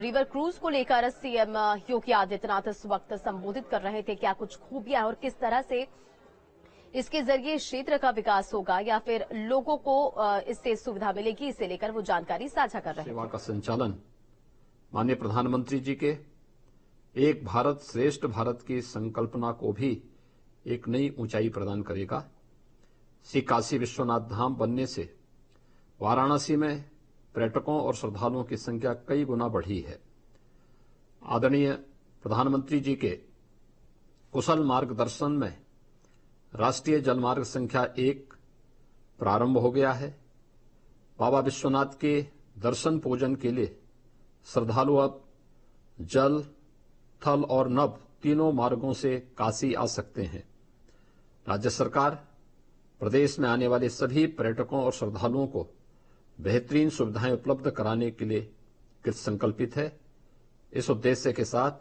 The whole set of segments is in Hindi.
रिवर क्रूज को लेकर सीएम योगी आदित्यनाथ इस वक्त संबोधित कर रहे थे। क्या कुछ खूबियां और किस तरह से इसके जरिए क्षेत्र का विकास होगा या फिर लोगों को इससे सुविधा मिलेगी, इसे लेकर वो जानकारी साझा कर रहे हैं। सेवा का संचालन माननीय प्रधानमंत्री जी के एक भारत श्रेष्ठ भारत की संकल्पना को भी एक नई ऊंचाई प्रदान करेगा। श्री काशी विश्वनाथ धाम बनने से वाराणसी में पर्यटकों और श्रद्धालुओं की संख्या कई गुना बढ़ी है। आदरणीय प्रधानमंत्री जी के कुशल मार्गदर्शन में राष्ट्रीय जलमार्ग संख्या 1 प्रारंभ हो गया है। बाबा विश्वनाथ के दर्शन पूजन के लिए श्रद्धालु अब जल, थल और नभ तीनों मार्गों से काशी आ सकते हैं। राज्य सरकार प्रदेश में आने वाले सभी पर्यटकों और श्रद्धालुओं को बेहतरीन सुविधाएं उपलब्ध कराने के लिए कृत संकल्पित है। इस उद्देश्य के साथ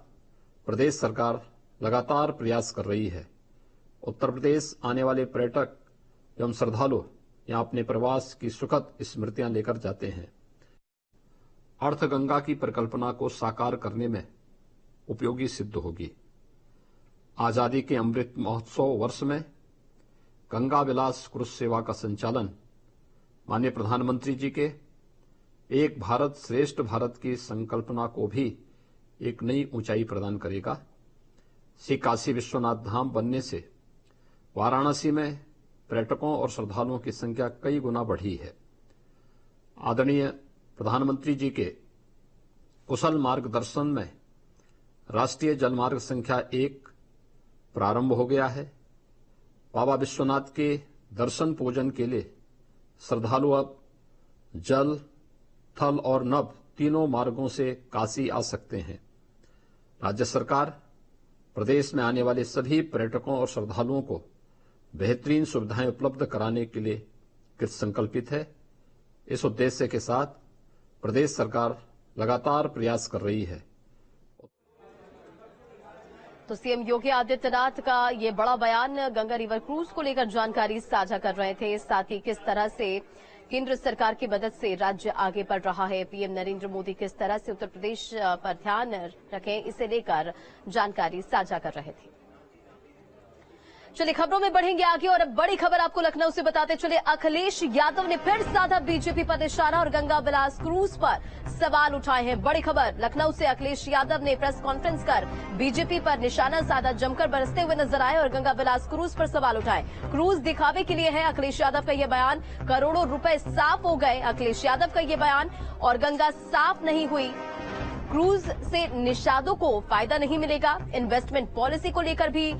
प्रदेश सरकार लगातार प्रयास कर रही है। उत्तर प्रदेश आने वाले पर्यटक एवं श्रद्धालु यहां अपने प्रवास की सुखद स्मृतियां लेकर जाते हैं। अर्थगंगा की परिकल्पना को साकार करने में उपयोगी सिद्ध होगी। आजादी के अमृत महोत्सव वर्ष में गंगा विलास क्रूज सेवा का संचालन माननीय प्रधानमंत्री जी के एक भारत श्रेष्ठ भारत की संकल्पना को भी एक नई ऊंचाई प्रदान करेगा। श्री काशी विश्वनाथ धाम बनने से वाराणसी में पर्यटकों और श्रद्धालुओं की संख्या कई गुना बढ़ी है। आदरणीय प्रधानमंत्री जी के कुशल मार्गदर्शन में राष्ट्रीय जलमार्ग संख्या 1 प्रारंभ हो गया है। बाबा विश्वनाथ के दर्शन पूजन के लिए श्रद्धालु अब जल, थल और नभ तीनों मार्गों से काशी आ सकते हैं। राज्य सरकार प्रदेश में आने वाले सभी पर्यटकों और श्रद्धालुओं को बेहतरीन सुविधाएं उपलब्ध कराने के लिए कृत संकल्पित है। इस उद्देश्य के साथ प्रदेश सरकार लगातार प्रयास कर रही है। तो सीएम योगी आदित्यनाथ का ये बड़ा बयान गंगा रिवर क्रूज को लेकर जानकारी साझा कर रहे थे। साथ ही किस तरह से केंद्र सरकार की मदद से राज्य आगे बढ़ रहा है, पीएम नरेंद्र मोदी किस तरह से उत्तर प्रदेश पर ध्यान रखें, इसे लेकर जानकारी साझा कर रहे थे। चलिए खबरों में बढ़ेंगे आगे और अब बड़ी खबर आपको लखनऊ से बताते चले। अखिलेश यादव ने फिर साधा बीजेपी पर निशाना और गंगा विलास क्रूज पर सवाल उठाए हैं। बड़ी खबर लखनऊ से, अखिलेश यादव ने प्रेस कॉन्फ्रेंस कर बीजेपी पर निशाना साधा, जमकर बरसते हुए नजर आए और गंगा विलास क्रूज पर सवाल उठाए। क्रूज दिखावे के लिए है, अखिलेश यादव का यह बयान। करोड़ों रुपए साफ हो गए, अखिलेश यादव का यह बयान। और गंगा साफ नहीं हुई, क्रूज से निषादों को फायदा नहीं मिलेगा। इन्वेस्टमेंट पॉलिसी को लेकर भी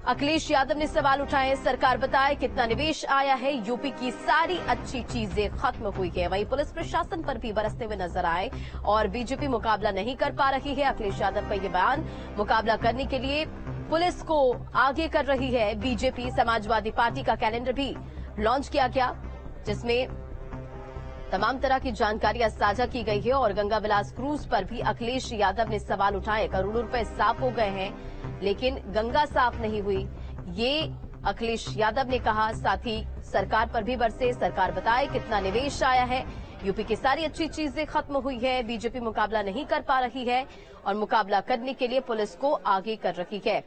अखिलेश यादव ने सवाल उठाए। सरकार बताए कितना निवेश आया है, यूपी की सारी अच्छी चीजें खत्म हुई है। वहीं पुलिस प्रशासन पर भी बरसते हुए नजर आए और बीजेपी मुकाबला नहीं कर पा रही है। अखिलेश यादव का ये बयान, मुकाबला करने के लिए पुलिस को आगे कर रही है बीजेपी। समाजवादी पार्टी का कैलेंडर भी लॉन्च किया गया, जिसमें तमाम तरह की जानकारियां साझा की गई है और गंगा विलास क्रूज पर भी अखिलेश यादव ने सवाल उठाए। करोड़ों रुपए साफ हो गए हैं लेकिन गंगा साफ नहीं हुई, ये अखिलेश यादव ने कहा। साथ ही सरकार पर भी बरसे, सरकार बताए कितना निवेश आया है, यूपी की सारी अच्छी चीजें खत्म हुई है, बीजेपी मुकाबला नहीं कर पा रही है और मुकाबला करने के लिए पुलिस को आगे कर रही है।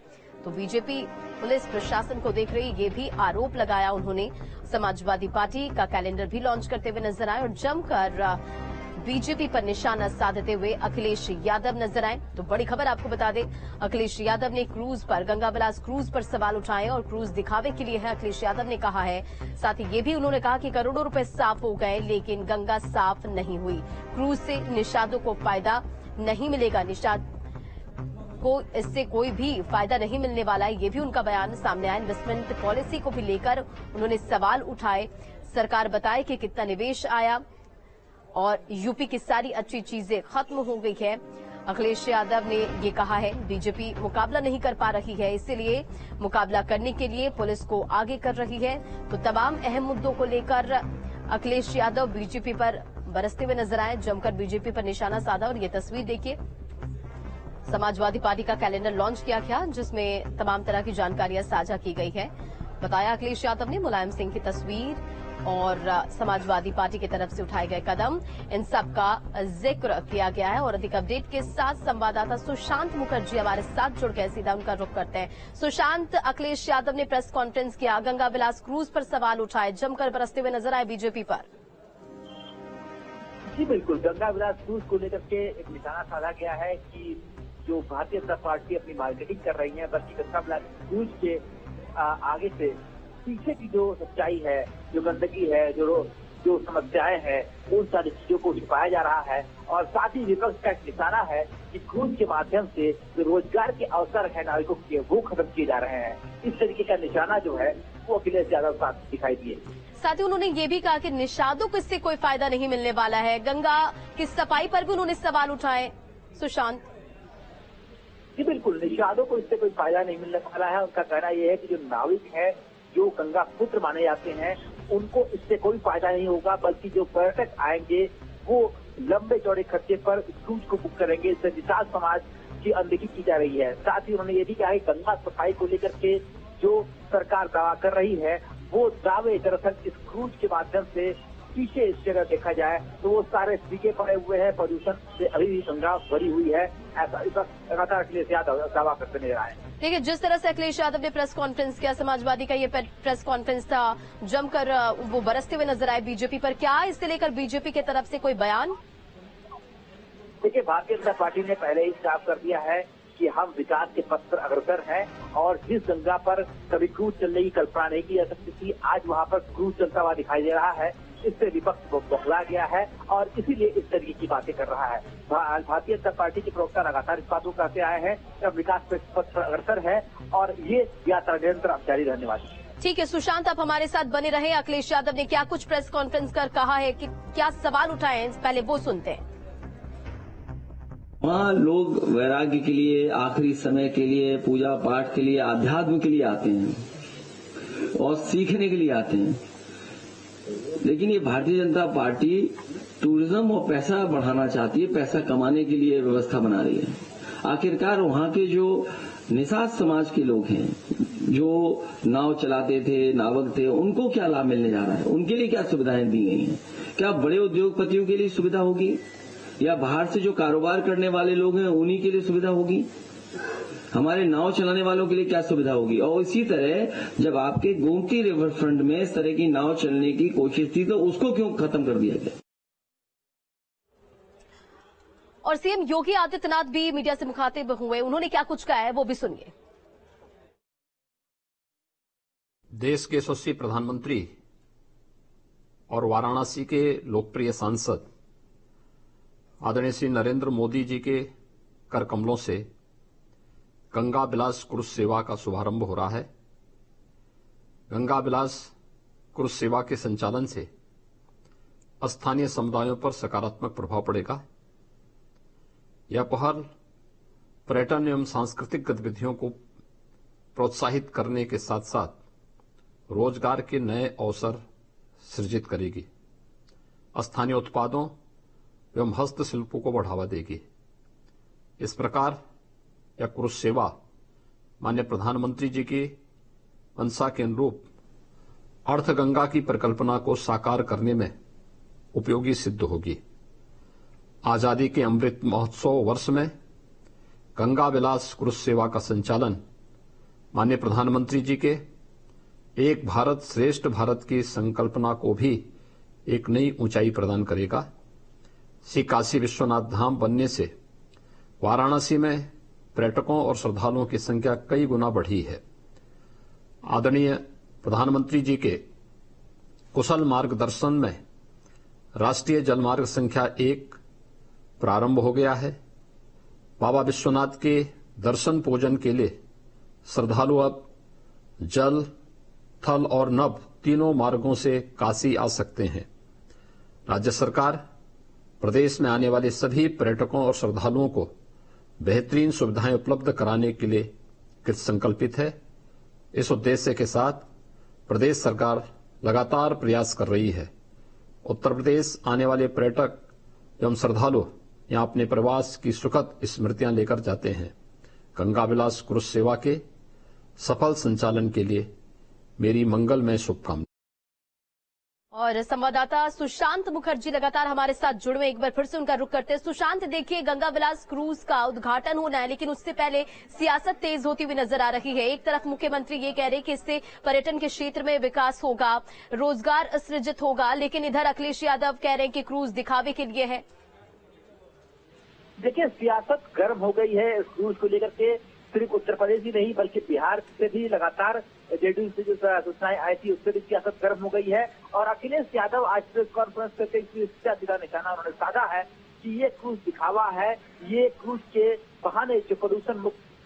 तो बीजेपी पुलिस प्रशासन को देख रही, ये भी आरोप लगाया उन्होंने। समाजवादी पार्टी का कैलेंडर भी लॉन्च करते हुए नजर आए और जमकर बीजेपी पर निशाना साधते हुए अखिलेश यादव नजर आए। तो बड़ी खबर आपको बता दें, अखिलेश यादव ने क्रूज पर, गंगा विलास क्रूज पर सवाल उठाए और क्रूज दिखावे के लिए है, अखिलेश यादव ने कहा है। साथ ही ये भी उन्होंने कहा कि करोड़ों रुपए साफ हो गए लेकिन गंगा साफ नहीं हुई, क्रूज से निषादों को फायदा नहीं मिलेगा, निषाद को इससे कोई भी फायदा नहीं मिलने वाला है, ये भी उनका बयान सामने आया। इन्वेस्टमेंट पॉलिसी को भी लेकर उन्होंने सवाल उठाए। सरकार बताए कि कितना निवेश आया और यूपी की सारी अच्छी चीजें खत्म हो गई है। अखिलेश यादव ने ये कहा है बीजेपी मुकाबला नहीं कर पा रही है, इसलिए मुकाबला करने के लिए पुलिस को आगे कर रही है। तो तमाम अहम मुद्दों को लेकर अखिलेश यादव बीजेपी पर बरसते हुए नजर आए, जमकर बीजेपी पर निशाना साधा। और ये तस्वीर देखिए, समाजवादी पार्टी का कैलेंडर लॉन्च किया गया जिसमें तमाम तरह की जानकारियां साझा की गई है। बताया अखिलेश यादव ने मुलायम सिंह की तस्वीर और समाजवादी पार्टी की तरफ से उठाए गए कदम, इन सब का जिक्र किया गया है। और अधिक अपडेट के साथ संवाददाता सुशांत मुखर्जी हमारे साथ जुड़ गए, सीधा उनका रुख करते हैं। सुशांत, अखिलेश यादव ने प्रेस कॉन्फ्रेंस किया, गंगा विलास क्रूज पर सवाल उठाए, जमकर बरसते हुए नजर आए बीजेपी पर। जी बिल्कुल, गंगा विलास क्रूज को लेकर के एक निशाना साधा गया है कि जो भारतीय जनता पार्टी अपनी मार्केटिंग कर रही है, बल्कि गंगा विलास क्रूज के आगे से पीछे की जो सच्चाई है, जो गंदगी है, जो समस्याएं हैं, उन सारी चीजों को छिपाया जा रहा है। और साथ ही विपक्ष का एक निशाना है कि क्रूज के माध्यम से जो रोजगार के अवसर है नागरिकों के, वो खत्म किए जा रहे हैं। इस तरीके का निशाना जो है वो अखिलेश यादव साथ दिखाई दिए। साथ ही उन्होंने ये भी कहा कि निषादों को इससे कोई फायदा नहीं मिलने वाला है। गंगा की सफाई पर भी उन्होंने सवाल उठाए। सुशांत जी बिल्कुल, निषादों को इससे कोई फायदा नहीं मिलने वाला है। उनका कहना यह है कि जो नाविक है, जो गंगा पुत्र माने जाते हैं, उनको इससे कोई फायदा नहीं होगा, बल्कि जो पर्यटक आएंगे वो लंबे चौड़े खर्चे पर क्रूज को बुक करेंगे। इससे निषाद समाज की अनदेखी की जा रही है। साथ ही उन्होंने ये भी कहा कि गंगा सफाई को लेकर के जो सरकार दावा कर रही है, वो दावे दरअसल इस क्रूज के माध्यम से पीछे इस जगह देखा जाए तो वो सारे फीके पड़े हुए हैं, प्रदूषण से अभी भी गंगा भरी हुई है, ऐसा इस वक्त लगातार अखिलेश यादव दावा करते नजर आए। देखिए, जिस तरह से अखिलेश यादव ने प्रेस कॉन्फ्रेंस किया, समाजवादी का ये प्रेस कॉन्फ्रेंस था, जमकर वो बरसते हुए नजर आए बीजेपी पर। क्या इससे लेकर बीजेपी की तरफ से कोई बयान? देखिए, भारतीय जनता पार्टी ने पहले ही साफ कर दिया है कि हम विकास के पथ पर अग्रसर हैं और जिस गंगा पर कभी क्रूज चलने की कल्पना नहीं की जा सकती थी, आज वहां पर क्रूज चलता हुआ दिखाई दे रहा है। इससे विपक्ष बौखला गया है और इसीलिए इस तरीके की बातें कर रहा है। भारतीय जनता पार्टी के प्रवक्ता लगातार इस बात को कहते आए हैं कि अब विकास के पथ पर अग्रसर है और ये यात्रा निरंतर अब जारी रहने वाली है। ठीक है सुशांत, आप हमारे साथ बने रहे। अखिलेश यादव ने क्या कुछ प्रेस कॉन्फ्रेंस कर कहा है, कि क्या सवाल उठाए हैं, पहले वो सुनते हैं। वहाँ लोग वैराग्य के लिए, आखिरी समय के लिए, पूजा पाठ के लिए, आध्यात्म के लिए आते हैं और सीखने के लिए आते हैं। लेकिन ये भारतीय जनता पार्टी टूरिज्म और पैसा बढ़ाना चाहती है, पैसा कमाने के लिए व्यवस्था बना रही है। आखिरकार वहाँ के जो निषाद समाज के लोग हैं, जो नाव चलाते थे, नावक थे, उनको क्या लाभ मिलने जा रहा है? उनके लिए क्या सुविधाएं दी गई हैं? क्या बड़े उद्योगपतियों के लिए सुविधा होगी या बाहर से जो कारोबार करने वाले लोग हैं उन्हीं के लिए सुविधा होगी? हमारे नाव चलाने वालों के लिए क्या सुविधा होगी? और इसी तरह जब आपके गोमती रिवर फ्रंट में इस तरह की नाव चलने की कोशिश थी तो उसको क्यों खत्म कर दिया गया? और सीएम योगी आदित्यनाथ भी मीडिया से मुखातिब हुए, उन्होंने क्या कुछ कहा है वो भी सुनिए। देश के यशस्वी प्रधानमंत्री और वाराणसी के लोकप्रिय सांसद आदरणीय श्री नरेंद्र मोदी जी के कर कमलों से गंगा विलास क्रूज सेवा का शुभारंभ हो रहा है। गंगा विलास क्रूज सेवा के संचालन से स्थानीय समुदायों पर सकारात्मक प्रभाव पड़ेगा। यह पहल पर्यटन एवं सांस्कृतिक गतिविधियों को प्रोत्साहित करने के साथ साथ रोजगार के नए अवसर सृजित करेगी, स्थानीय उत्पादों एवं हस्तशिल्पों को बढ़ावा देगी। इस प्रकार यह क्रूज सेवा माननीय प्रधानमंत्री जी की मंशा के अनुरूप अर्थगंगा की परिकल्पना को साकार करने में उपयोगी सिद्ध होगी। आजादी के अमृत महोत्सव वर्ष में गंगा विलास क्रूज सेवा का संचालन माननीय प्रधानमंत्री जी के एक भारत श्रेष्ठ भारत की संकल्पना को भी एक नई ऊंचाई प्रदान करेगा। श्री काशी विश्वनाथ धाम बनने से वाराणसी में पर्यटकों और श्रद्धालुओं की संख्या कई गुना बढ़ी है। आदरणीय प्रधानमंत्री जी के कुशल मार्गदर्शन में राष्ट्रीय जलमार्ग संख्या 1 प्रारंभ हो गया है। बाबा विश्वनाथ के दर्शन पूजन के लिए श्रद्धालु अब जल, थल और नभ तीनों मार्गों से काशी आ सकते हैं। राज्य सरकार प्रदेश में आने वाले सभी पर्यटकों और श्रद्धालुओं को बेहतरीन सुविधाएं उपलब्ध कराने के लिए कृत संकल्पित है। इस उद्देश्य के साथ प्रदेश सरकार लगातार प्रयास कर रही है। उत्तर प्रदेश आने वाले पर्यटक एवं श्रद्धालु यहां अपने प्रवास की सुखद स्मृतियां लेकर जाते हैं। गंगा विलास क्रूज सेवा के सफल संचालन के लिए मेरी मंगलमय शुभकामनाएं। और संवाददाता सुशांत मुखर्जी लगातार हमारे साथ जुड़े हुए, एक बार फिर से उनका रुख करते हैं। सुशांत, देखिए गंगा विलास क्रूज का उद्घाटन होना है, लेकिन उससे पहले सियासत तेज होती हुई नजर आ रही है। एक तरफ मुख्यमंत्री ये कह रहे हैं कि इससे पर्यटन के क्षेत्र में विकास होगा, रोजगार सृजित होगा, लेकिन इधर अखिलेश यादव कह रहे हैं कि क्रूज दिखावे के लिए है। देखिए, सियासत गर्म हो गई है इस क्रूज को लेकर के। सिर्फ उत्तर प्रदेश ही नहीं बल्कि बिहार से भी लगातार जेडीयू से जो सूचनाएं आई थी उससे भी सियासत गर्म हो गई है। और अखिलेश यादव आज प्रेस कॉन्फ्रेंस करके सीधा निशाना उन्होंने साधा है कि ये क्रूज दिखावा है। ये क्रूज के बहाने जो प्रदूषण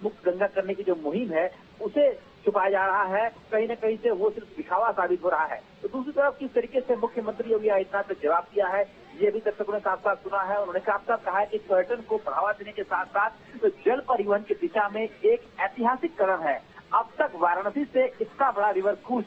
मुक्त गंगा करने की जो मुहिम है उसे छुपाया जा रहा है। कहीं न कहीं से वो सिर्फ दिखावा साबित हो रहा है। तो दूसरी तरफ किस तरीके से मुख्यमंत्री योगी आदित्यनाथ ने जवाब दिया है, ये भी दर्शकों ने साफ साफ सुना है। उन्होंने साफ साफ कहा है कि पर्यटन को बढ़ावा देने के साथ साथ तो जल परिवहन की दिशा में एक ऐतिहासिक कदम है। अब तक वाराणसी से इतना बड़ा रिवर क्रूज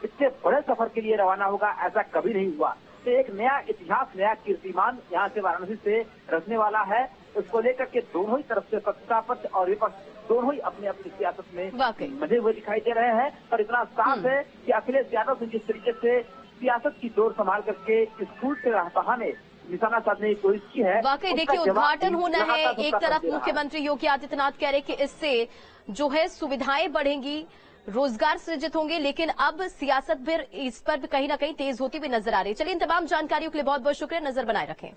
इतने बड़े सफर के लिए रवाना होगा ऐसा कभी नहीं हुआ। तो एक नया इतिहास, नया कीर्तिमान यहाँ से वाराणसी से रचने वाला है। इसको लेकर के दोनों ही तरफ से सत्ता पक्ष और विपक्ष दोनों ही अपनी अपनी सियासत में मजे हुए दिखाई दे रहे हैं। और इतना साफ है कि अखिलेश यादव ने जिस तरीके से सियासत की डोर संभाल करके इस क्रूज के बहाने निशाना साधने की कोशिश की है। वाकई देखिए, उद्घाटन होना है, एक तरफ मुख्यमंत्री योगी आदित्यनाथ कह रहे हैं कि इससे जो है सुविधाएं बढ़ेंगी, रोजगार सृजित होंगे, लेकिन अब सियासत भी इस पर भी कहीं ना कहीं तेज होती हुई नजर आ रही है। चलिए, इन तमाम जानकारियों के लिए बहुत बहुत शुक्रिया, नजर बनाए रखें।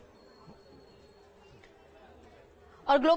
और